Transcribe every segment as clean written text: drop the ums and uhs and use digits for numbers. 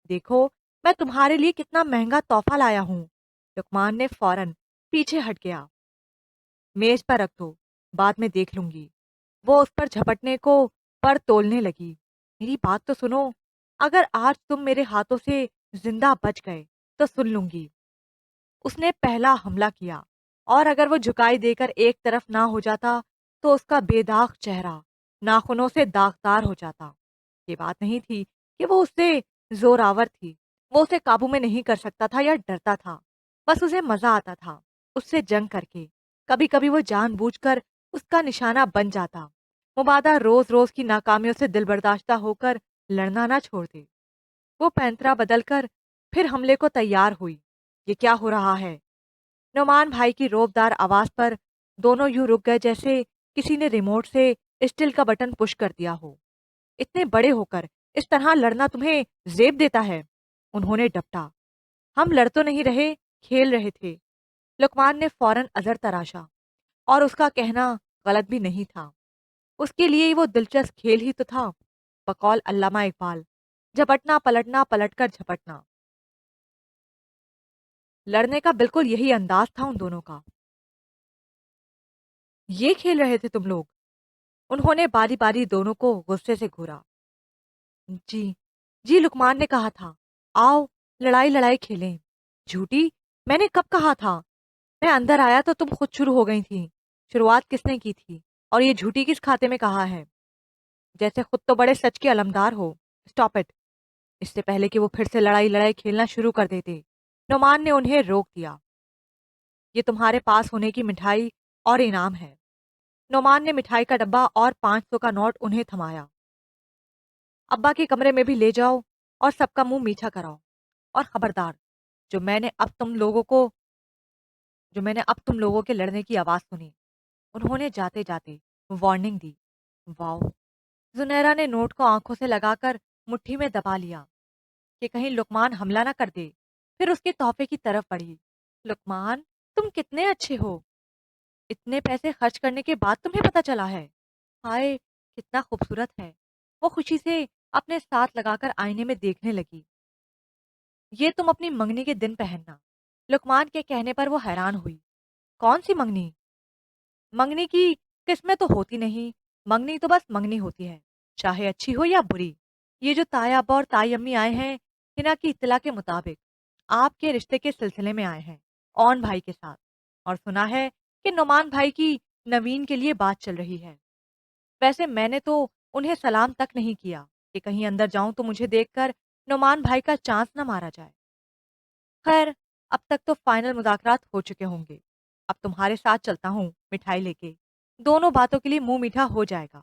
دیکھو میں تمہارے لیے کتنا مہنگا تحفہ لایا ہوں۔ لقمان نے فوراً پیچھے ہٹ گیا۔ میز پر رکھ دو، بعد میں دیکھ لوں گی۔ وہ اس پر جھپٹنے کو پر تولنے لگی۔ میری بات تو سنو، اگر آج تم میرے ہاتھوں سے زندہ بچ گئے تو سن لوں گی۔ اس نے پہلا حملہ کیا، اور اگر وہ جھکائی دے کر ایک طرف نہ ہو جاتا تو اس کا بے داغ چہرہ ناخنوں سے داغدار ہو جاتا۔ یہ بات نہیں تھی کہ وہ اس سے زور آور تھی، وہ اسے قابو میں نہیں کر سکتا تھا یا ڈرتا تھا، بس اسے مزہ آتا تھا اس سے جنگ کر کے۔ کبھی کبھی وہ جان بوجھ کر اس کا نشانہ بن جاتا، مبادا روز روز کی ناکامیوں سے دل برداشتہ ہو کر لڑنا نہ چھوڑ دے۔ وہ پینترا بدل کر پھر حملے کو تیار ہوئی۔ یہ کیا ہو رہا ہے؟ نعمان بھائی کی روبدار آواز پر دونوں یوں رک گئے جیسے کسی نے ریموٹ سے اسٹل کا بٹن پش کر دیا ہو۔ اتنے بڑے ہو کر اس طرح لڑنا تمہیں زیب دیتا ہے؟ انہوں نے ڈپٹا۔ ہم لڑ تو نہیں رہے، کھیل رہے تھے۔ لقمان نے فوراً اظہر تراشا، اور اس کا کہنا غلط بھی نہیں تھا۔ اس کے لیے وہ دلچسپ کھیل ہی تو تھا، بقول علامہ اقبال، جھپٹنا پلٹنا پلٹ کر جھپٹنا۔ لڑنے کا بالکل یہی انداز تھا ان دونوں کا۔ یہ کھیل رہے تھے تم لوگ؟ انہوں نے باری باری دونوں کو غصے سے گھورا۔ جی جی، لقمان نے کہا تھا، آؤ لڑائی لڑائی کھیلیں۔ جھوٹی، میں نے کب کہا تھا؟ میں اندر آیا تو تم خود شروع ہو گئی تھی۔ شروعات کس نے کی تھی؟ اور یہ جھوٹی کس کھاتے میں کہا ہے؟ جیسے خود تو بڑے سچ کے علمدار ہو۔ Stop it! اس سے پہلے کہ وہ پھر سے لڑائی لڑائی کھیلنا شروع کر دیتے، نعمان نے انہیں روک دیا۔ یہ تمہارے پاس ہونے کی مٹھائی اور انعام ہے۔ نعمان نے مٹھائی کا ڈبہ اور 500 کا نوٹ انہیں تھمایا۔ ابا کے کمرے میں بھی لے جاؤ اور سب کا منہ میٹھا کراؤ، اور خبردار، جو میں نے اب تم لوگوں کے لڑنے کی آواز سنی۔ انہوں نے جاتے جاتے وارننگ دی۔ واؤ! زنیرہ نے نوٹ کو آنکھوں سے لگا کر مٹھی میں دبا لیا کہ کہیں لقمان حملہ نہ کر دے، پھر اس کے تحفے کی طرف بڑھی۔ لقمان، تم کتنے اچھے ہو! اتنے پیسے خرچ کرنے کے بعد تمہیں پتہ چلا ہے؟ ہائے کتنا خوبصورت ہے! وہ خوشی سے اپنے ساتھ لگا کر آئینے میں دیکھنے لگی۔ یہ تم اپنی منگنی کے دن پہننا۔ لقمان کے کہنے پر وہ حیران ہوئی۔ کون سی منگنی؟ منگنی کی قسمیں تو ہوتی نہیں، منگنی تو بس منگنی ہوتی ہے، چاہے اچھی ہو یا بری۔ یہ جو تایا ابا اور تائی امی آئے ہیں، ہنا کی اطلاع کے مطابق آپ کے رشتے کے سلسلے میں آئے ہیں، اون بھائی کے ساتھ، اور سنا ہے کہ نعمان بھائی کی نوین کے لیے بات چل رہی ہے۔ ویسے میں نے تو انہیں سلام تک نہیں کیا کہ کہیں اندر جاؤں تو مجھے دیکھ کر نعمان بھائی کا چانس نہ مارا جائے۔ خیر، اب تک تو فائنل مذاکرات ہو چکے ہوں گے۔ اب تمہارے ساتھ چلتا ہوں مٹھائی لے کے، دونوں باتوں کے لیے منہ میٹھا ہو جائے گا۔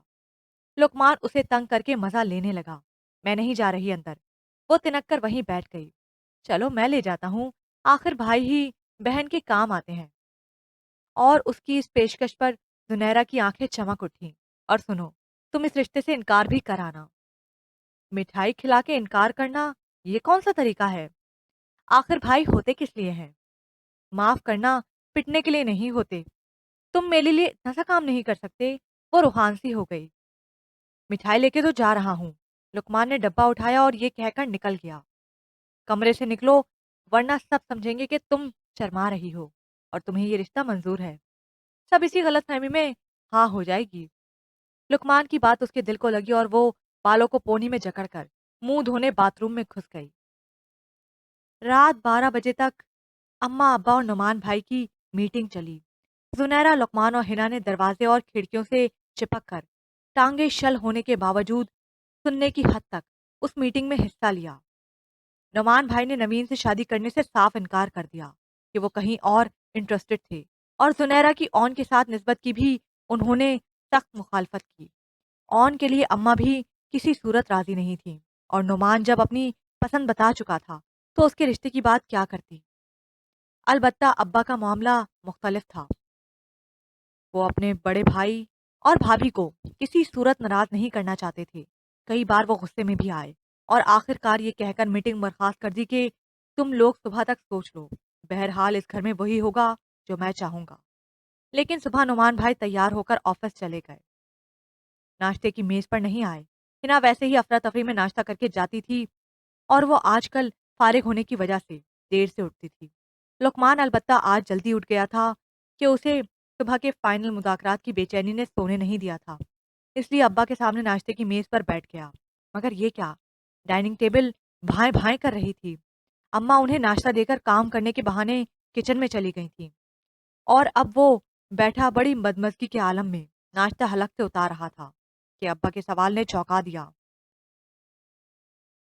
لقمان اسے تنگ کر کے مزہ لینے لگا۔ میں نہیں جا رہی اندر۔ وہ تنک کر وہیں بیٹھ گئی۔ چلو میں لے جاتا ہوں، آخر بھائی ہی بہن کے کام آتے ہیں۔ اور اس کی اس پیشکش پر زنیرہ کی آنکھیں چمک اٹھیں۔ اور سنو، تم اس رشتے سے انکار بھی کرانا۔ مٹھائی کھلا کے انکار کرنا، یہ کون سا طریقہ ہے؟ آخر بھائی ہوتے کس لیے ہیں؟ معاف کرنا، پٹنے کے لیے نہیں ہوتے۔ تم میرے لیے اتنا سا کام نہیں کر سکتے؟ وہ روحان سی ہو گئی۔ مٹھائی لے کے تو جا رہا ہوں۔ لقمان نے ڈبہ اٹھایا اور یہ کہہ کر نکل گیا۔ کمرے سے نکلو، ورنہ سب سمجھیں گے کہ تم شرما رہی ہو اور تمہیں یہ رشتہ منظور ہے۔ سب اسی غلط فہمی میں ہاں ہو جائے گی۔ لقمان کی بات اس کے دل کو لگی اور وہ بالوں کو پونی میں جکڑ کر منہ دھونے باتھ روم میں گھس گئی۔ رات 12 بجے تک اماں ابا اور نعمان بھائی کی میٹنگ چلی۔ زنیرہ، لقمان اور ہنا نے دروازے اور کھڑکیوں سے چپک کر ٹانگیں شل ہونے کے باوجود سننے کی حد تک اس میٹنگ میں حصہ لیا۔ نعمان بھائی نے نوین سے شادی کرنے سے صاف انکار کر دیا کہ وہ کہیں اور انٹرسٹڈ تھے، اور زنیرہ کی اون کے ساتھ نسبت کی بھی انہوں نے سخت مخالفت کی۔ اون کے لیے اماں بھی کسی صورت راضی نہیں تھیں، اور نعمان جب اپنی پسند بتا چکا تھا تو اس کے رشتے کی بات کیا کرتی۔ البتہ ابا کا معاملہ مختلف تھا۔ وہ اپنے بڑے بھائی اور بھابھی کو کسی صورت ناراض نہیں کرنا چاہتے تھے۔ کئی بار وہ غصے میں بھی آئے اور آخر کار یہ کہہ کر میٹنگ برخاست کر دی کہ تم لوگ صبح تک سوچ لو، بہرحال اس گھر میں وہی ہوگا جو میں چاہوں گا۔ لیکن صبح نعمان بھائی تیار ہو کر آفس چلے گئے۔ ناشتے کی میز پر نہیں آئے۔ ہنا ویسے ہی افراتفری میں ناشتہ کر کے جاتی تھی और वो आजकल फारिग होने की वजह से देर से उठती थी। लुकमान अलबत्ता आज जल्दी उठ गया था कि उसे सुबह के फाइनल मुज़ाकरात की बेचैनी ने सोने नहीं दिया था। इसलिए अब्बा के सामने नाश्ते की मेज़ पर बैठ गया। मगर ये क्या? डाइनिंग टेबल भाएँ-भाएँ कर रही थी। अम्मा उन्हें नाश्ता देकर काम करने के बहाने किचन में चली गई थीं और अब वो बैठा बड़ी बदमज़गी के आलम में नाश्ता हलक से उतार रहा था कि अब्बा के सवाल ने चौंका दिया।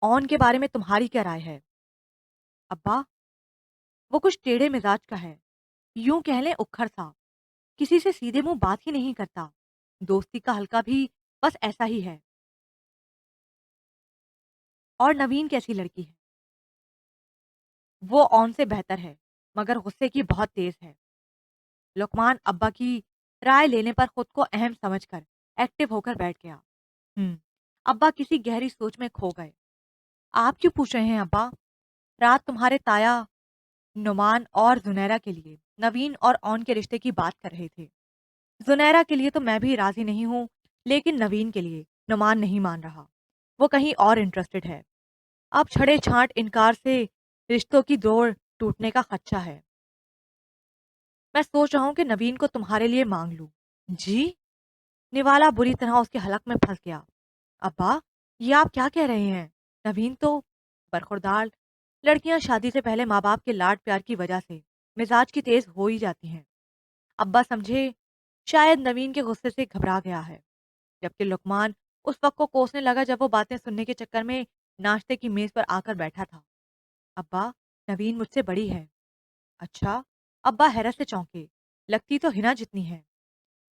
"औन के बारे में तुम्हारी क्या राय है?" "अब्बा, वो कुछ टेढ़े मिजाज का है, यूं कह लें उक्खड़ सा, किसी से सीधे मुंह बात ही नहीं करता। दोस्ती का हल्का भी बस ऐसा ही है। और नवीन कैसी लड़की है?" "वो औन से बेहतर है, मगर गुस्से की बहुत तेज है।" लुकमान अब्बा की राय लेने पर खुद को अहम समझकर एक्टिव होकर बैठ गया। अब्बा किसी गहरी सोच में खो गए। "आप क्यों पूछ रहे हैं अब्बा? रात तुम्हारे ताया नुमान और जुनैरा के लिए नवीन और औन के रिश्ते की बात कर रहे थे। जुनैरा के लिए तो मैं भी राजी नहीं हूँ, लेकिन नवीन के लिए नुमान नहीं मान रहा। वो कहीं और इंटरेस्टेड है। अब छड़े छांट इनकार से रिश्तों की दौड़ टूटने का खदशा है। मैं सोच रहा हूँ कि नवीन को तुम्हारे लिए मांग लूं।" "जी?" निवाला बुरी तरह उसके हलक में फंस गया। "अब्बा, ये आप क्या कह रहे हैं? नवीन तो बरखुरदार लड़कियां शादी से पहले माँ बाप के लाड प्यार की वजह से मिजाज की तेज हो ही जाती हैं।" अब्बा समझे शायद नवीन के गुस्से से घबरा गया है, जबकि लुकमान उस वक्त को कोसने लगा जब वो बातें सुनने के चक्कर में नाश्ते की मेज पर आकर बैठा था। "अब्बा, नवीन मुझसे बड़ी है।" "अच्छा?" अब्बा हैरत से चौंके। "लगती तो हिना जितनी है।"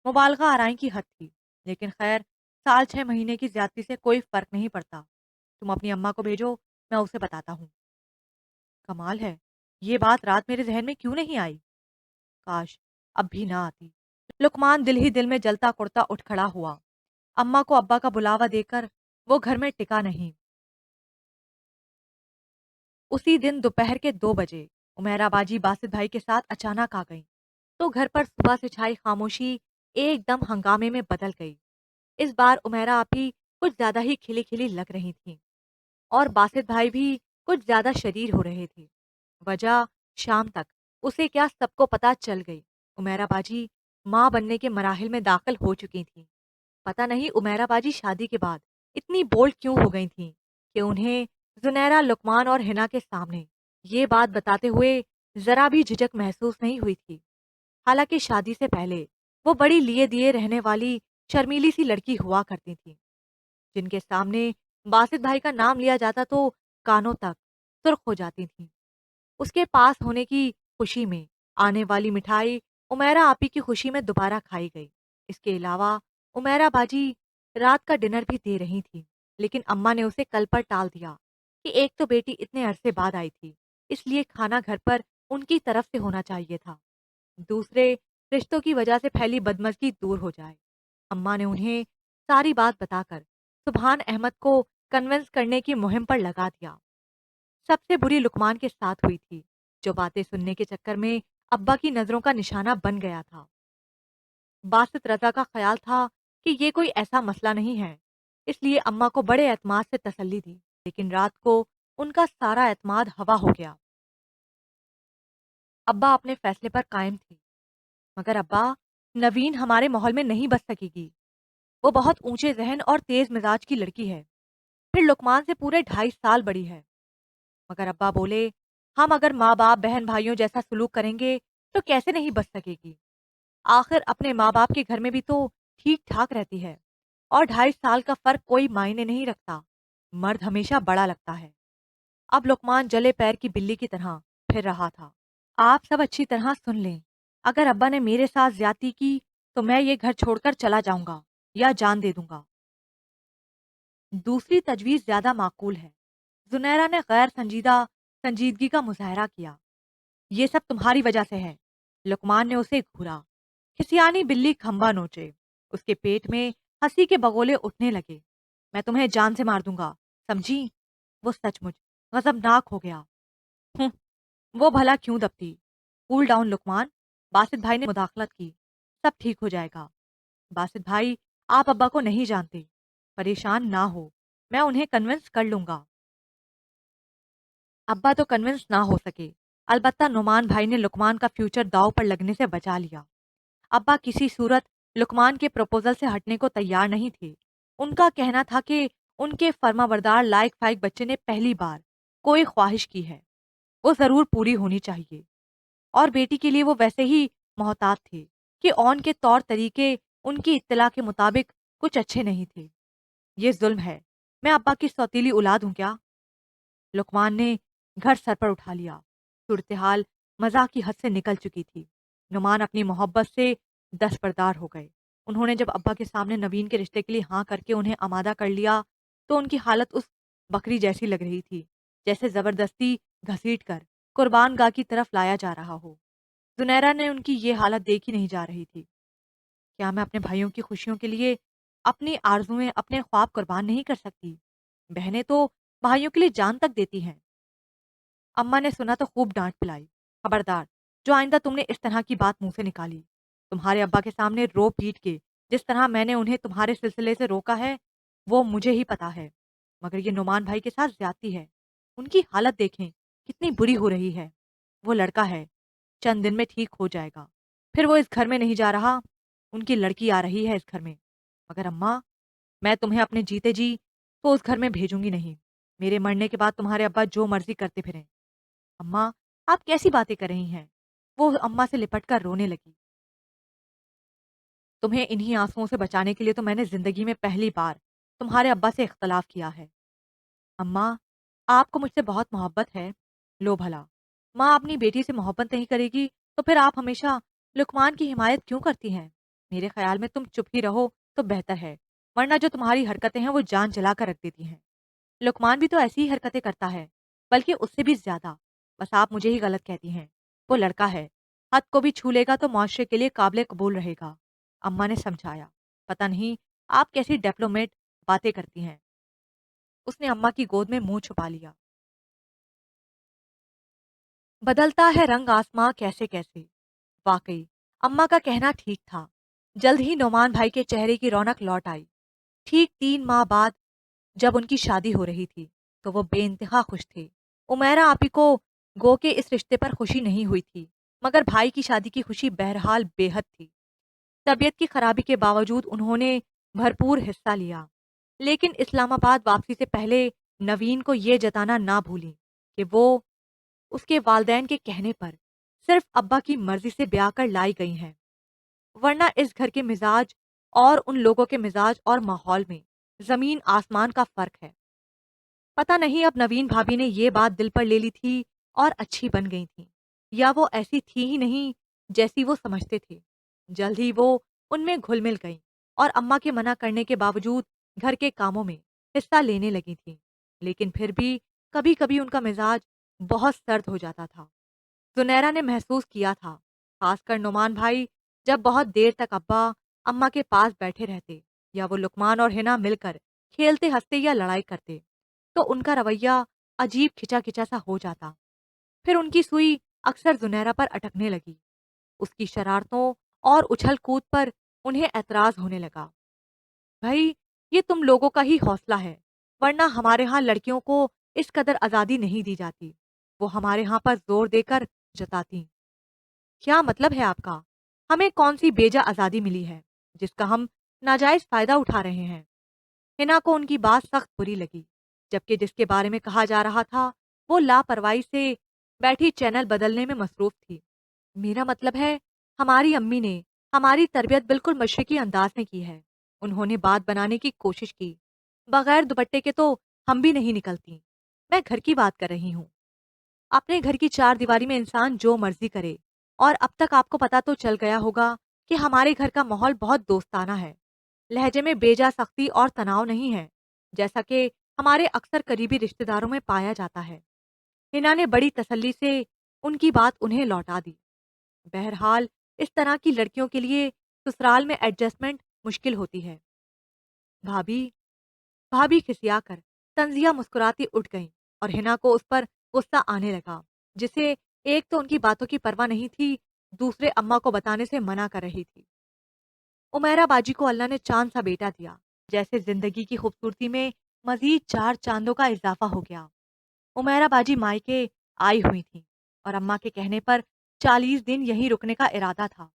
मुबालगा आराई की हद थी, लेकिन खैर साल 6 महीने की ज्यादती से कोई फर्क नहीं पड़ता। तुम अपनी अम्मा को भेजो, मैं उसे बताता हूँ। कमाल है, ये बात रात मेरे जहन में क्यों नहीं आई? काश अब भी ना आती। लुकमान दिल ही दिल में जलता कुड़ता उठ खड़ा हुआ। अम्मा को अब्बा का बुलावा देकर वो घर में टिका नहीं। उसी दिन दोपहर के 2 बजे उमेरा बाजी बासित भाई के साथ अचानक आ गई, तो घर पर सुबह से छाई खामोशी एकदम हंगामे में बदल गई। इस बार उमेरा आपी कुछ ज्यादा ही खिली खिली लग रही थी और बासित भाई भी कुछ ज्यादा शरीर हो रहे थे। वजह शाम तक उसे क्या सबको पता चल गई। उमेरा बाजी माँ बनने के मराहिल में दाखिल हो चुकी थी। पता नहीं उमेरा बाजी शादी के बाद इतनी बोल्ड क्यों हो गई थी कि उन्हें जुनैरा, लुकमान और हिना के सामने ये बात बताते हुए जरा भी झिझक महसूस नहीं हुई थी। हालांकि शादी से पहले वो बड़ी लिए दिए रहने वाली शर्मीली सी लड़की हुआ करती थी, जिनके सामने बासित भाई का नाम लिया जाता तो कानों तक सुर्ख हो जाती थी। उसके पास होने की खुशी में आने वाली मिठाई उमेरा आपी की खुशी में दोबारा खाई गई। इसके अलावा उमेरा बाजी रात का डिनर भी दे रही थी, लेकिन अम्मा ने उसे कल पर टाल दिया कि एक तो बेटी इतने अरसे बाद आई थी, इसलिए खाना घर पर उनकी तरफ से होना चाहिए था। दूसरे, रिश्तों की वजह से फैली बदमज़गी दूर हो जाए। अम्मा ने उन्हें सारी बात बताकर सुभान अहमद को कन्विंस करने की मुहिम पर लगा दिया। सबसे बुरी लुकमान के साथ हुई थी, जो बातें सुनने के चक्कर में अब्बा की नजरों का निशाना बन गया था। बासित रजा का ख्याल था कि ये कोई ऐसा मसला नहीं है, इसलिए अम्मा को बड़े एतमाद से तसल्ली दी, लेकिन रात को उनका सारा एतमाद हवा हो गया। अब्बा अपने फैसले पर कायम थी। "मगर अब्बा, नवीन हमारे माहौल में नहीं बस सकेगी। वो बहुत ऊंचे जहन और तेज मिजाज की लड़की है, फिर लुकमान से पूरे 2.5 साल बड़ी है।" मगर अब्बा बोले, "हम अगर माँ बाप बहन भाइयों जैसा सलूक करेंगे तो कैसे नहीं बच सकेगी? आखिर अपने माँ बाप के घर में भी तो ठीक ठाक रहती है, और 2.5 साल का फर्क कोई मायने नहीं रखता। मर्द हमेशा बड़ा लगता है।" अब लुकमान जले पैर की बिल्ली की तरह फिर रहा था। "आप सब अच्छी तरह सुन लें, अगर अब्बा ने मेरे साथ ज्यादती की तो मैं ये घर छोड़कर चला जाऊंगा या जान दे दूंगा। दूसरी तजवीज ज्यादा माकूल है।" जुनैरा ने गैर संजीदगी का मुजाहरा किया। "ये सब तुम्हारी वजह से है।" लुकमान ने उसे घूरा। खिसियानी बिल्ली खंबा नोचे। उसके पेट में हंसी के बगोले उठने लगे। "मैं तुम्हें जान से मार दूंगा, समझी?" वो सचमुच गजबनाक हो गया। "हूँ, वो भला क्यों दबती? Cool down Luqman." बासित भाई ने मुदाखलत की। "सब ठीक हो जाएगा। बासित भाई, आप अब्बा को नहीं जानते। परेशान ना हो, मैं उन्हें कन्विंस कर लूंगा।" अब्बा तो कन्विंस ना हो सके। अलबत्ता नुमान भाई ने लुकमान का फ्यूचर दांव पर लगने से बचा लिया। अब्बा किसी सूरत लुकमान के प्रपोजल से हटने को तैयार नहीं थे। उनका कहना था कि उनके फर्माबरदार लायक फाइक बच्चे ने पहली बार कोई ख्वाहिश की है, वो जरूर पूरी होनी चाहिए। और बेटी के लिए वो वैसे ही मोहतात थे कि ऑन के तौर तरीके उनकी इत्तला के मुताबिक कुछ अच्छे नहीं थे। ये जुल्म है। मैं अब्बा की सौतीली औलाद हूं क्या? लुकमान ने घर सर पर उठा लिया। सूरत-ए-हाल मज़ाक की हद से निकल चुकी थी। नुमान अपनी मोहब्बत से दस्तबरदार हो गए। उन्होंने जब अब्बा के सामने नवीन के रिश्ते के लिए हाँ करके उन्हें आमादा कर लिया, तो उनकी हालत उस बकरी जैसी लग रही थी, जैसे ज़बरदस्ती घसीट कर कुर्बान गाह की तरफ लाया जा रहा हो। जुनैरा ने उनकी ये हालत देखी नहीं जा रही थी। क्या मैं अपने भाइयों की खुशियों के लिए अपनी आरज़ुएँ, अपने ख्वाब कुर्बान नहीं कर सकती? बहनें तो भाइयों के लिए जान तक देती हैं। अम्मा ने सुना तो खूब डांट पिलाई। खबरदार, जो आइंदा तुमने इस तरह की बात मुंह से निकाली, तुम्हारे अब्बा के सामने रो पीट के जिस तरह मैंने उन्हें तुम्हारे सिलसिले से रोका है, वो मुझे ही पता है। मगर ये नुमान भाई के साथ ज्यादती है। उनकी हालत देखें, कितनी बुरी हो रही है। वो लड़का है, चंद दिन में ठीक हो जाएगा। फिर वो इस घर में नहीं जा रहा, उनकी लड़की आ रही है इस घर में। मगर अम्मा, मैं तुम्हें अपने जीते जी तो उस घर में भेजूंगी नहीं। मेरे मरने के बाद तुम्हारे अब्बा जो मर्जी करते फिरें। अम्मा, आप कैसी बातें कर रही हैं? वो अम्मा से लिपट कर रोने लगी। तुम्हें इन्हीं आंसुओं से बचाने के लिए तो मैंने जिंदगी में पहली बार तुम्हारे अब्बा से इख्तलाफ किया है। अम्मा, आपको मुझसे बहुत मोहब्बत है। लो भला, माँ अपनी बेटी से मोहब्बत नहीं करेगी तो फिर आप हमेशा लुकमान की हिमायत क्यों करती हैं? मेरे ख्याल में तुम चुप ही रहो तो बेहतर है, वरना जो तुम्हारी हरकतें हैं वो जान जला कर रख देती हैं। लुकमान भी तो ऐसी ही हरकतें करता है, बल्कि उससे भी ज्यादा। बस आप मुझे ही गलत कहती हैं। वो लड़का है, हद को भी छू लेगा तो मुआशरे के लिए काबिल कबूल रहेगा। अम्मा ने समझाया। पता नहीं आप कैसी डिप्लोमेट बातें करती हैं। उसने अम्मा की गोद में मुंह छुपा लिया। बदलता है रंग आसमां कैसे कैसे। वाकई अम्मा का कहना ठीक था। जल्द ही नौमान भाई के चेहरे की रौनक लौट आई। ठीक 3 माह बाद जब उनकी शादी हो रही थी, तो वो बेइंतहा खुश थे। उमैरा आपी को गो के इस रिश्ते पर खुशी नहीं हुई थी, मगर भाई की शादी की खुशी बहरहाल बेहद थी। तबीयत की खराबी के बावजूद उन्होंने भरपूर हिस्सा लिया। लेकिन इस्लामाबाद वापसी से पहले नवीन को ये जताना ना भूली कि वो उसके वालदैन के कहने पर सिर्फ अब्बा की मर्जी से ब्याह कर लाई गई हैं। वरना इस घर के मिजाज और उन लोगों के मिजाज और माहौल में जमीन आसमान का फर्क है। पता नहीं अब नवीन भाभी ने ये बात दिल पर ले ली थी और अच्छी बन गई थी, या वो ऐसी थी ही नहीं जैसी वो समझते थे। जल्द ही वो उनमें घुल मिल गई और अम्मा के मना करने के बावजूद घर के कामों में हिस्सा लेने लगी थी। लेकिन फिर भी कभी कभी उनका मिजाज बहुत सर्द हो जाता था। जुनैरा ने महसूस किया था, खासकर नुमान भाई जब बहुत देर तक अब्बा अम्मा के पास बैठे रहते, या वो लुकमान और हिना मिलकर खेलते हंसते या लड़ाई करते, तो उनका रवैया अजीब खिंचा खिंचा सा हो जाता। फिर उनकी सुई अक्सर जुनैरा पर अटकने लगी। उसकी शरारतों और उछल कूद पर उन्हें ऐतराज होने लगा। भाई, ये तुम लोगों का ही हौसला है, वरना हमारे यहाँ लड़कियों को इस कदर आजादी नहीं दी जाती। वो हमारे यहाँ पर जोर देकर जताती। क्या मतलब है आपका? हमें कौन सी बेजा आजादी मिली है जिसका हम नाजायज फायदा उठा रहे हैं? हिना को उनकी बात सख्त बुरी लगी, जबकि जिसके बारे में कहा जा रहा था वो लापरवाही से बैठी चैनल बदलने में मसरूफ थी। मेरा मतलब है, हमारी अम्मी ने हमारी तरबियत बिल्कुल मशरकी अंदाज में की है। उन्होंने बात बनाने की कोशिश की। बगैर दुपट्टे के तो हम भी नहीं निकलती। मैं घर की बात कर रही हूँ। अपने घर की चार दीवारी में इंसान जो मर्जी करे। और अब तक आपको पता तो चल गया होगा कि हमारे घर का माहौल बहुत दोस्ताना है। लहजे में बेजा सख्ती और तनाव नहीं है, जैसा कि हमारे अक्सर करीबी रिश्तेदारों में पाया जाता है। हिना ने बड़ी तसल्ली से उनकी बात उन्हें लौटा दी। बहरहाल इस तरह की लड़कियों के लिए ससुराल में एडजस्टमेंट मुश्किल होती है। भाभी, भाभी खिसियाकर तंजिया मुस्कुराती उठ गईं और हिना को उस पर गुस्सा आने लगा, जिसे एक तो उनकी बातों की परवाह नहीं थी, दूसरे अम्मा को बताने से मना कर रही थी। उमैरा बाजी को अल्लाह ने चांद सा बेटा दिया, जैसे जिंदगी की खूबसूरती में मजीद 4 चांदों का इजाफा हो गया। उमैरा बाजी मायके आई हुई थीं और अम्मा के कहने पर 40 दिन यहीं रुकने का इरादा था।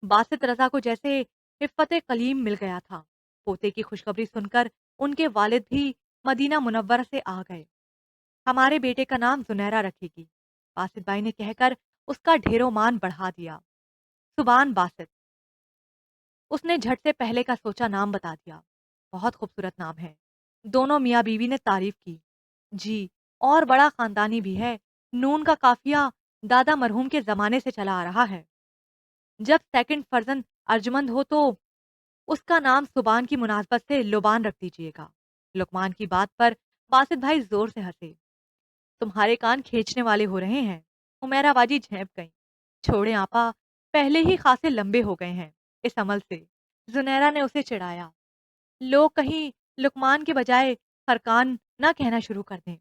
बासित रज़ा को जैसे इफ़्फ़त कलीम मिल गया था। पोते की खुशखबरी सुनकर उनके वालिद भी मदीना मुनव्वरा से आ गए। हमारे बेटे का नाम ज़ुनैरा रखेगी, बासित भाई ने कहकर उसका ढेरों मान बढ़ा दिया। सुबान बासित। उसने झट से पहले का सोचा नाम बता दिया। बहुत खूबसूरत नाम है। दोनों मियाँ बीवी ने तारीफ की। जी, और बड़ा खानदानी भी है। नून का काफिया दादा मरहूम के जमाने से चला आ रहा है। जब सेकंड फर्जंद अर्जुमंद हो तो उसका नाम सुबान की मुनासबत से लुबान रख दीजिएगा। लुकमान की बात पर बासित भाई जोर से हंसे। तुम्हारे कान खींचने वाले हो रहे हैं। उमैरा बाजी झेंप गई। छोड़े आपा, पहले ही खासे लंबे हो गए हैं इस अमल से। जुनैरा ने उसे चिढ़ाया। लोग कहीं लुकमान के बजाय फरकान ना कहना शुरू कर दें।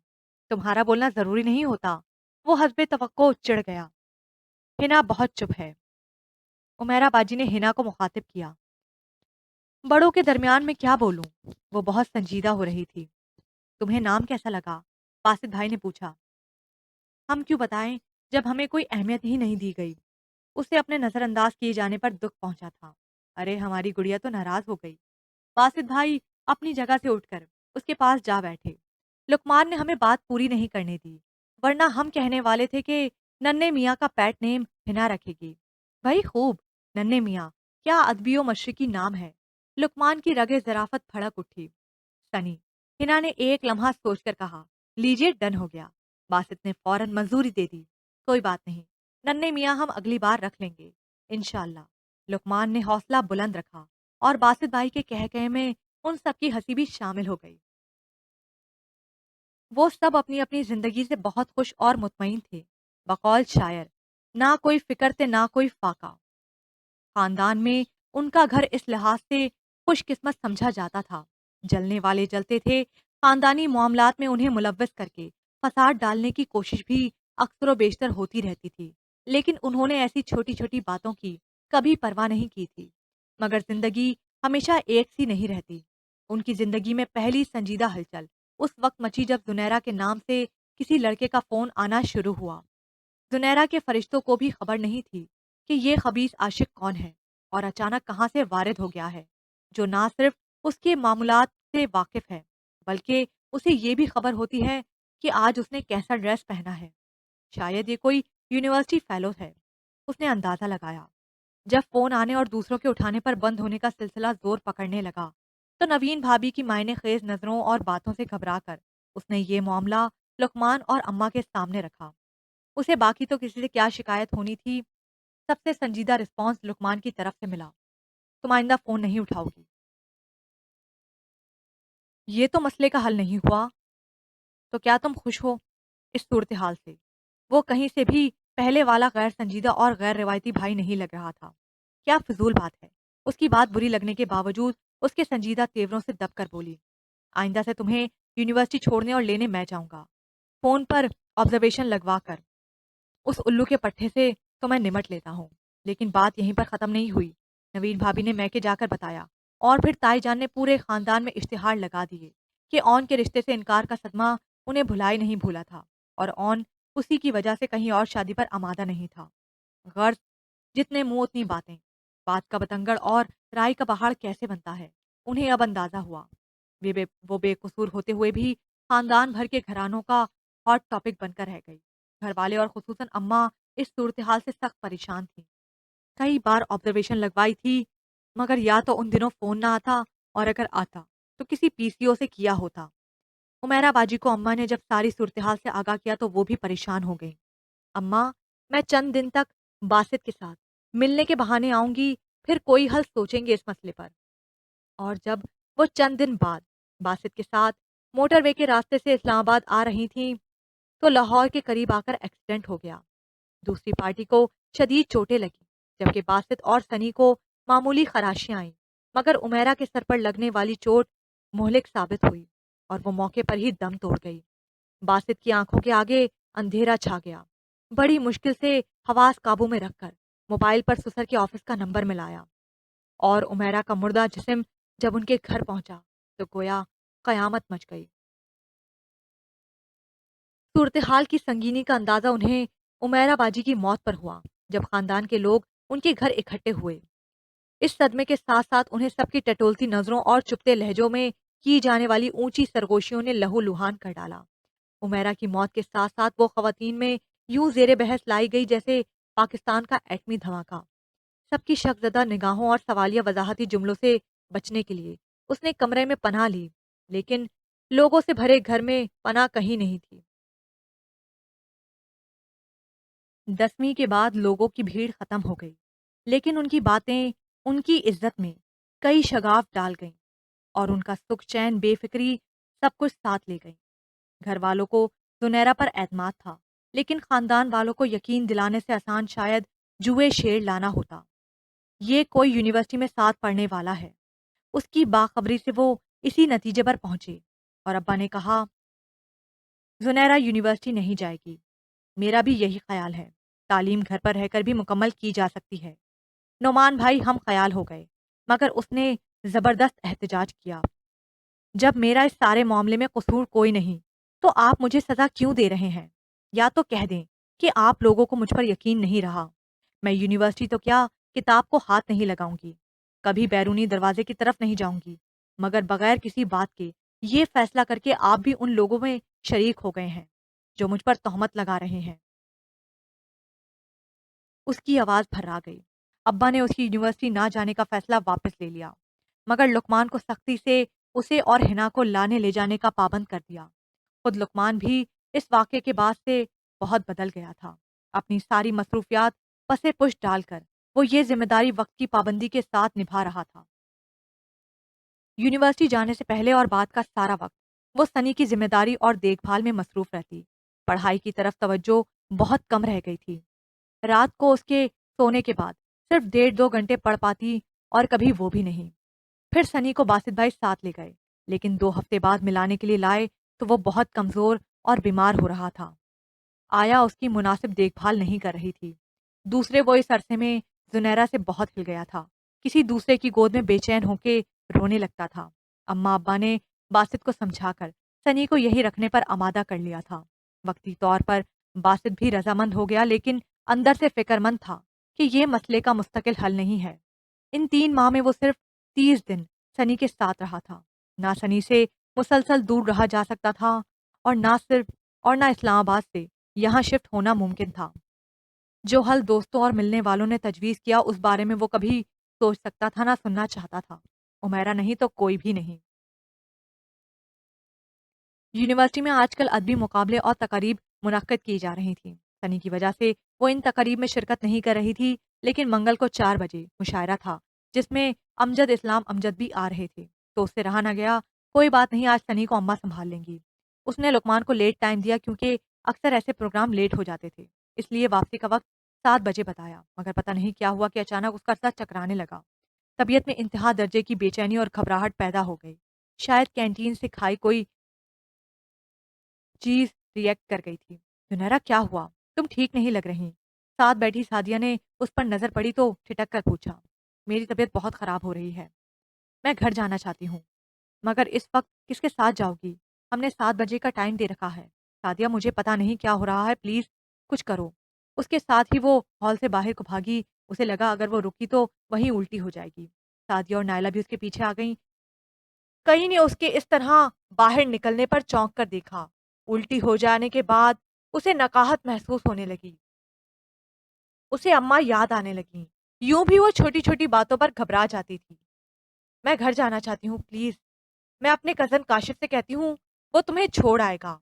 तुम्हारा बोलना जरूरी नहीं होता। वो हस्बे तवक्को चिढ़ गया। हिना बहुत चुप है। उमैरा बाजी ने हिना को मुखातिब किया। बड़ों के दरमियान में क्या बोलूं? वो बहुत संजीदा हो रही थी। तुम्हें नाम कैसा लगा? बासित भाई ने पूछा। हम क्यों बताएं जब हमें कोई अहमियत ही नहीं दी गई। उसे अपने नजरअंदाज किए जाने पर दुख पहुंचा था। अरे हमारी गुड़िया तो नाराज हो गई। बासित भाई अपनी जगह से उठकर उसके पास जा बैठे। लुकमान ने हमें बात पूरी नहीं करने दी, वरना हम कहने वाले थे कि नन्हे मियाँ का पेट नेम हिना रखेगी। भाई खूब, नन्हे मियाँ, क्या अदबियो मशरिकी नाम है। लुकमान की रगे जराफत फड़क उठी। सनी। हिना ने एक लम्हा सोचकर कहा, लीजिए डन हो गया। बासित ने फौरन मंजूरी दे दी। कोई बात नहीं, नन्हे मियाँ हम अगली बार रख लेंगे इंशाल्लाह। लुकमान ने हौसला बुलंद रखा और बासित भाई के कह कहे में उन सबकी हंसी भी शामिल हो गई। वो सब अपनी अपनी जिंदगी से बहुत खुश और मुतमईन थे। बकौल शायर, ना कोई फिक्र थे ना कोई फाका। खानदान में उनका घर इस लिहाज से खुशकिस्मत समझा जाता था। जलने वाले जलते थे, खानदानी मामलात में उन्हें मुलव्वस करके फसाद डालने की कोशिश भी अक्सर बेशतर होती रहती थी। लेकिन उन्होंने ऐसी छोटी छोटी बातों की कभी परवाह नहीं की थी। मगर जिंदगी हमेशा एक सी नहीं रहती। उनकी जिंदगी में पहली संजीदा हलचल उस वक्त मची जब जुनैरा के नाम से किसी लड़के का फोन आना शुरू हुआ। जुनैरा के फरिश्तों को भी खबर नहीं थी कि ये खबीस आशिक कौन है और अचानक कहाँ से वारिद हो गया है, जो ना सिर्फ उसके मामूलात से वाकिफ है, बल्कि उसे ये भी खबर होती है कि आज उसने कैसा ड्रेस पहना है। शायद ये कोई यूनिवर्सिटी फेलो है। उसने अंदाजा लगाया। जब फोन आने और दूसरों के उठाने पर बंद होने का सिलसिला जोर पकड़ने लगा, तो नवीन भाभी की मायने खेज नजरों और बातों से घबराकर उसने ये मामला लुकमान और अम्मा के सामने रखा। उसे बाकी तो किसी से क्या शिकायत होनी थी, सबसे संजीदा रिस्पॉन्स लुकमान की तरफ से मिला। तुम आइंदा फोन नहीं उठाओगी। ये तो मसले का हल नहीं हुआ। तो क्या तुम खुश हो इस सूरत हाल से? वो कहीं से भी पहले वाला गैर संजीदा और गैर रिवायती भाई नहीं लग रहा था। क्या फिजूल बात है। उसकी बात बुरी लगने के बावजूद उसके संजीदा तेवरों से दबकर बोली। आइंदा से तुम्हें यूनिवर्सिटी छोड़ने और लेने मैं जाऊंगा, फोन पर ऑब्जर्वेशन लगवा कर। उस उल्लू के पट्टे से तो मैं निमट लेता हूँ। लेकिन बात यहीं पर खत्म नहीं हुई। नवीन भाभी ने मैके जाकर बताया और फिर ताईजान ने पूरे खानदान में इश्तिहार लगा दिए कि ऑन के रिश्ते से इनकार का सदमा उन्हें भुलाए नहीं भूला था और ऑन उसी की वजह से कहीं और शादी पर आमादा नहीं था। गर्ज, जितने मुंह उतनी बातें। बात का बतंगड़ और राय का पहाड़ कैसे बनता है, उन्हें अब अंदाजा हुआ। वो बेकसूर होते हुए भी खानदान भर के घरानों का हॉट टॉपिक बनकर रह गई। घर वाले और खुसूसन अम्मा इस सूरत हाल से सख्त परेशान थी। कई बार ऑब्जर्वेशन लगवाई थी, मगर या तो उन दिनों फोन ना आता और अगर आता तो किसी पीसीओ से किया होता। उमैरा बाजी को अम्मा ने जब सारी सूरत हाल से आगाह किया तो वो भी परेशान हो गई। अम्मा, मैं चंद दिन तक बासित के साथ मिलने के बहाने आऊंगी, फिर कोई हल सोचेंगे इस मसले पर। और जब वो चंद दिन बाद बासित के साथ मोटरवे के रास्ते से इस्लामाबाद आ रही थीं, तो लाहौर के करीब आकर एक्सीडेंट हो गया। दूसरी पार्टी को शदीद चोटें लगी, जबकि बासित और सनी को मामूली खराशियां आईं। मगर उमैरा के सर पर लगने वाली चोट मोहलिक साबित हुई और वो मौके पर ही दम तोड़ गई। बासित की आंखों के आगे अंधेरा छा गया। बड़ी मुश्किल से हवास काबू में रखकर मोबाइल पर सुसर के ऑफिस का नंबर मिलाया और उमैरा का मुर्दा जिस्म जब उनके घर पहुंचा तो गोया कयामत मच गई। صورتحال کی سنگینی کا اندازہ انہیں عمیرہ باجی کی موت پر ہوا، جب خاندان کے لوگ ان کے گھر اکٹھے ہوئے۔ اس صدمے کے ساتھ ساتھ انہیں سب کی ٹٹولتی نظروں اور چپتے لہجوں میں کی جانے والی اونچی سرگوشیوں نے لہو لہان کر ڈالا۔ عمیرہ کی موت کے ساتھ ساتھ وہ خواتین میں یوں زیر بحث لائی گئی جیسے پاکستان کا ایٹمی دھماکہ۔ سب کی شک زدہ نگاہوں اور سوالیہ وضاحتی جملوں سے بچنے کے لیے اس نے کمرے میں پناہ لی، لیکن لوگوں سے بھرے گھر میں پناہ کہیں نہیں تھی۔ 10ویں کے بعد لوگوں کی بھیڑ ختم ہو گئی، لیکن ان کی باتیں ان کی عزت میں کئی شگاف ڈال گئیں اور ان کا سکھ چین بے فکری سب کچھ ساتھ لے گئیں۔ گھر والوں کو زنیرہ پر اعتماد تھا، لیکن خاندان والوں کو یقین دلانے سے آسان شاید جوئے شیر لانا ہوتا۔ یہ کوئی یونیورسٹی میں ساتھ پڑھنے والا ہے، اس کی باخبری سے وہ اسی نتیجے پر پہنچے، اور ابا نے کہا زنیرہ یونیورسٹی نہیں جائے گی۔ میرا بھی یہی خیال ہے، تعلیم گھر پر رہ کر بھی مکمل کی جا سکتی ہے۔ نعمان بھائی ہم خیال ہو گئے، مگر اس نے زبردست احتجاج کیا، جب میرا اس سارے معاملے میں قصور کوئی نہیں تو آپ مجھے سزا کیوں دے رہے ہیں؟ یا تو کہہ دیں کہ آپ لوگوں کو مجھ پر یقین نہیں رہا۔ میں یونیورسٹی تو کیا کتاب کو ہاتھ نہیں لگاؤں گی، کبھی بیرونی دروازے کی طرف نہیں جاؤں گی، مگر بغیر کسی بات کے یہ فیصلہ کر کے آپ بھی ان لوگوں میں شریک ہو گئے ہیں جو مجھ پر تہمت لگا رہے ہیں۔ اس کی آواز پھرا گئی۔ ابا نے اس کی یونیورسٹی نہ جانے کا فیصلہ واپس لے لیا، مگر لقمان کو سختی سے اسے اور حنا کو لانے لے جانے کا پابند کر دیا۔ خود لقمان بھی اس واقعے کے بعد سے بہت بدل گیا تھا۔ اپنی ساری مصروفیات پسے پشت ڈال کر وہ یہ ذمہ داری وقت کی پابندی کے ساتھ نبھا رہا تھا۔ یونیورسٹی جانے سے پہلے اور بعد کا سارا وقت وہ سنی کی ذمہ داری اور دیکھ بھال میں مصروف رہتی۔ پڑھائی کی طرف توجہ بہت کم رہ گئی تھی۔ رات کو اس کے سونے کے بعد صرف 1.5-2 گھنٹے پڑھ پاتی، اور کبھی وہ بھی نہیں۔ پھر سنی کو باسط بھائی ساتھ لے گئے، لیکن 2 ہفتے بعد ملانے کے لیے لائے تو وہ بہت کمزور اور بیمار ہو رہا تھا۔ آیا اس کی مناسب دیکھ بھال نہیں کر رہی تھی۔ دوسرے وہ اس عرصے میں زنیرہ سے بہت ہل گیا تھا، کسی دوسرے کی گود میں بے چین ہو کے رونے لگتا تھا۔ اماں ابا نے باسط کو سمجھا کر سنی کو یہی رکھنے پر آمادہ کر لیا تھا۔ وقتی طور پر باسط بھی رضامند ہو گیا، لیکن اندر سے فکر مند تھا کہ یہ مسئلے کا مستقل حل نہیں ہے۔ ان 3 ماہ میں وہ صرف 30 دن سنی کے ساتھ رہا تھا۔ نہ سنی سے مسلسل دور رہا جا سکتا تھا، اور نہ اسلام آباد سے یہاں شفٹ ہونا ممکن تھا۔ جو حل دوستوں اور ملنے والوں نے تجویز کیا اس بارے میں وہ کبھی سوچ سکتا تھا نہ سننا چاہتا تھا۔ عمیرہ نہیں تو کوئی بھی نہیں۔ یونیورسٹی میں آج کل ادبی مقابلے اور تقاریب منعقد کی جا رہی تھیں۔ سنی کی وجہ سے وہ ان تقاریب میں شرکت نہیں کر رہی تھی، لیکن منگل کو 4 بجے مشاعرہ تھا جس میں امجد اسلام امجد بھی آ رہے تھے، تو اس سے رہا نہ گیا۔ کوئی بات نہیں، آج سنی کو اماں سنبھال لیں گی۔ اس نے لقمان کو لیٹ ٹائم دیا کیونکہ اکثر ایسے پروگرام لیٹ ہو جاتے تھے، اس لیے واپسی کا وقت 7 بجے بتایا، مگر پتہ نہیں کیا ہوا کہ اچانک اس کا سر چکرانے لگا۔ طبیعت میں انتہا درجے کی بے چینی اور گھبراہٹ پیدا ہو گئی، شاید کینٹین سے کھائی کوئی چیز ریئیکٹ کر گئی تھی۔ زنیرہ کیا ہوا؟ تم ٹھیک نہیں لگ رہی۔ ساتھ بیٹھی سعدیہ نے اس پر نظر پڑی تو ٹھٹک کر پوچھا، میری طبیعت بہت خراب ہو رہی ہے، میں گھر جانا چاہتی ہوں۔ مگر اس وقت کس کے ساتھ جاؤ گی؟ ہم نے 7 بجے کا ٹائم دے رکھا ہے۔ سعدیہ مجھے پتا نہیں کیا ہو رہا ہے، پلیز کچھ کرو۔ اس کے ساتھ ہی وہ ہال سے باہر کو بھاگی، اسے لگا اگر وہ رکی تو وہیں الٹی ہو جائے گی۔ سعدیہ اور نائلہ بھی اس کے پیچھے آ گئیں۔ کئی نے اس کے اس طرح باہر نکلنے پر چونک کر دیکھا۔ الٹی ہو جانے کے بعد اسے نقاہت محسوس ہونے لگی، اسے اماں یاد آنے لگیں۔ یوں بھی وہ چھوٹی چھوٹی باتوں پر گھبرا جاتی تھی۔ میں گھر جانا چاہتی ہوں پلیز، میں اپنے کزن کاشف سے کہتی ہوں، وہ تمہیں چھوڑ آئے گا۔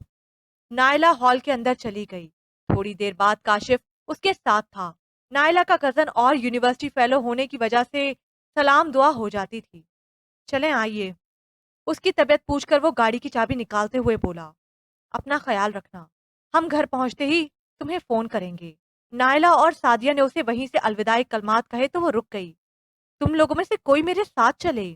نائلہ ہال کے اندر چلی گئی۔ تھوڑی دیر بعد کاشف اس کے ساتھ تھا۔ نائلہ کا کزن اور یونیورسٹی فیلو ہونے کی وجہ سے سلام دعا ہو جاتی تھی۔ چلیں آئیے، اس کی طبیعت پوچھ کر وہ گاڑی کی چابی نکالتے ہوئے بولا، اپنا خیال رکھنا، ہم گھر پہنچتے ہی تمہیں فون کریں گے۔ نائلہ اور سعدیہ نے اسے وہیں سے الوداعی کلمات کہے تو وہ رک گئی۔ تم لوگوں میں سے کوئی میرے ساتھ چلے،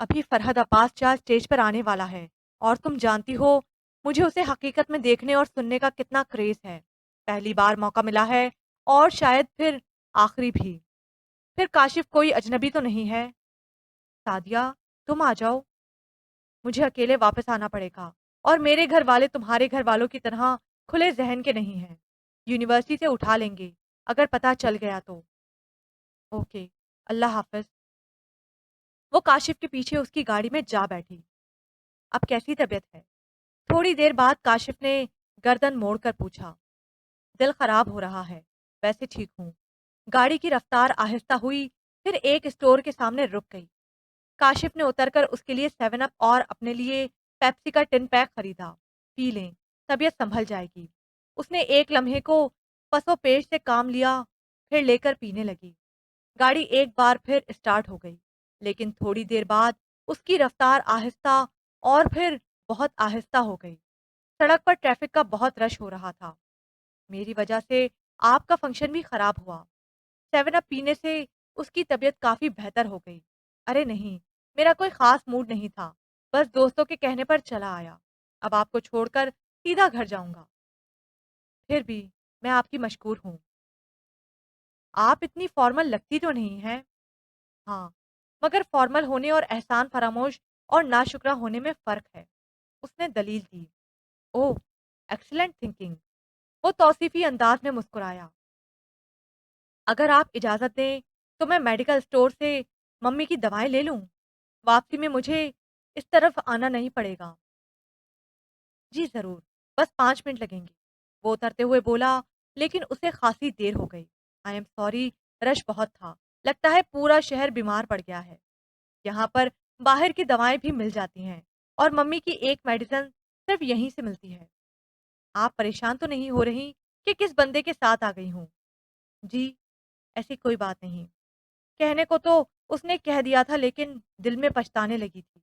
ابھی فرحت عباس چاہ اسٹیج پر آنے والا ہے، اور تم جانتی ہو مجھے اسے حقیقت میں دیکھنے اور سننے کا کتنا کریز ہے۔ پہلی بار موقع ملا ہے، اور شاید پھر آخری بھی۔ پھر کاشف کوئی اجنبی تو نہیں ہے؟ سعدیہ تم آ جاؤ، مجھے اکیلے واپس آنا پڑے گا۔ اور میرے گھر والے تمہارے گھر والوں کی طرح کھلے ذہن کے نہیں ہیں. یونیورسٹی سے اٹھا لیں گے اگر پتہ چل گیا تو. اوکے. اللہ حافظ. وہ کاشف کے پیچھے اس کی گاڑی میں جا بیٹھی. اب کیسی طبیعت ہے؟ تھوڑی دیر بعد کاشف نے گردن موڑ کر پوچھا. دل خراب ہو رہا ہے، ویسے ٹھیک ہوں. گاڑی کی رفتار آہستہ ہوئی، پھر ایک اسٹور کے سامنے رک گئی. کاشف نے اتر کر اس کے لیے 7 اپ اور اپنے لیے پیپسی کا ٹن پیک خریدا. پی لیں، طبیعت سنبھل جائے گی. اس نے ایک لمحے کو پس و پیش سے کام لیا، پھر لے کر پینے لگی. گاڑی ایک بار پھر اسٹارٹ ہو گئی، لیکن تھوڑی دیر بعد اس کی رفتار آہستہ اور پھر بہت آہستہ ہو گئی. سڑک پر ٹریفک کا بہت رش ہو رہا تھا. میری وجہ سے آپ کا فنکشن بھی خراب ہوا. 7 اپ پینے سے اس کی طبیعت کافی بہتر ہو گئی. ارے نہیں، میرا کوئی خاص موڈ نہیں تھا، بس دوستوں کے کہنے پر چلا آیا. اب آپ کو چھوڑ کر سیدھا گھر جاؤں گا. پھر بھی میں آپ کی مشکور ہوں. آپ اتنی فارمل لگتی تو نہیں ہیں. ہاں، مگر فارمل ہونے اور احسان فراموش اور ناشکرہ ہونے میں فرق ہے. اس نے دلیل دی. اوہ، ایکسلنٹ تھنکنگ. وہ توصیفی انداز میں مسکرایا. اگر آپ اجازت دیں تو میں میڈیکل اسٹور سے ممی کی دوائیں لے لوں. واپسی میں مجھے اس طرف آنا نہیں پڑے گا. جی ضرور، بس 5 منٹ لگیں گے. وہ اترتے ہوئے بولا، لیکن اسے خاصی دیر ہو گئی. آئی ایم سوری، رش بہت تھا. لگتا ہے پورا شہر بیمار پڑ گیا ہے. یہاں پر باہر کی دوائیں بھی مل جاتی ہیں اور ممی کی ایک میڈیسن صرف یہیں سے ملتی ہے. آپ پریشان تو نہیں ہو رہی کہ کس بندے کے ساتھ آ گئی ہوں؟ جی، ایسی کوئی بات نہیں. کہنے کو تو اس نے کہہ دیا تھا، لیکن دل میں پچھتانے لگی تھی.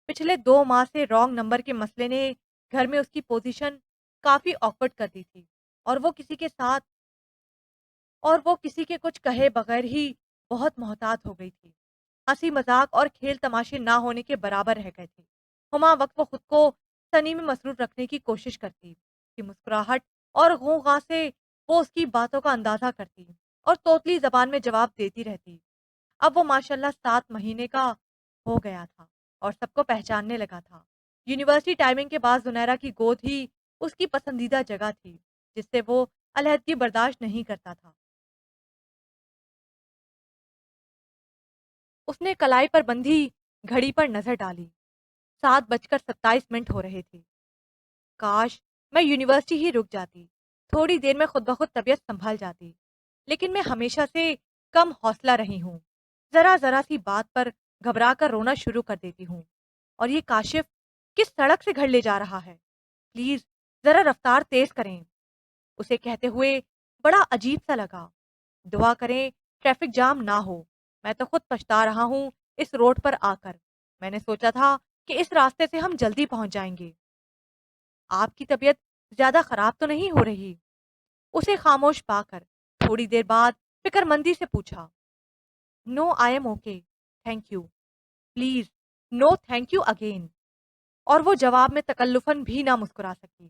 پچھلے 2 ماہ سے رانگ نمبر کے مسئلے نے گھر میں اس کی پوزیشن کافی آکورڈ کر دی تھی، اور وہ کسی کے ساتھ اور وہ کسی کے کچھ کہے بغیر ہی بہت محتاط ہو گئی تھی. ہنسی مذاق اور کھیل تماشے نہ ہونے کے برابر رہ گئے تھے. ہما وقت وہ خود کو سنی میں مصروف رکھنے کی کوشش کرتی کہ مسکراہٹ اور غوغا سے وہ اس کی باتوں کا اندازہ کرتی اور توتلی زبان میں جواب دیتی رہتی. اب وہ ماشاءاللہ 7 مہینے کا ہو گیا تھا اور سب کو پہچاننے لگا تھا. یونیورسٹی ٹائمنگ کے بعد زنیرا کی گود ہی اس کی پسندیدہ جگہ تھی، جس سے وہ علیحدگی برداشت نہیں کرتا تھا. اس نے کلائی پر بندھی گھڑی پر نظر ڈالی. 7:27 ہو رہے تھے. کاش میں یونیورسٹی ہی رک جاتی. تھوڑی دیر میں خود بخود طبیعت سنبھل جاتی. لیکن میں ہمیشہ سے کم حوصلہ رہی ہوں. ذرا ذرا سی بات پر گھبرا کر رونا شروع کر دیتی ہوں. اور یہ کاشف کس سڑک سے گھر لے جا رہا ہے؟ پلیز ذرا رفتار تیز کریں. اسے کہتے ہوئے بڑا عجیب سا لگا. دعا کریں ٹریفک جام نہ ہو. میں تو خود پچھتا رہا ہوں اس روڈ پر آ کر. میں نے سوچا تھا کہ اس راستے سے ہم جلدی پہنچ جائیں گے. آپ کی طبیعت زیادہ خراب تو نہیں ہو رہی؟ اسے خاموش پا کر تھوڑی دیر بعد فکر مندی سے پوچھا. No I am okay, thank you. Please no thank you again. اور وہ جواب میں تکلفاً بھی نہ مسکرا سکی.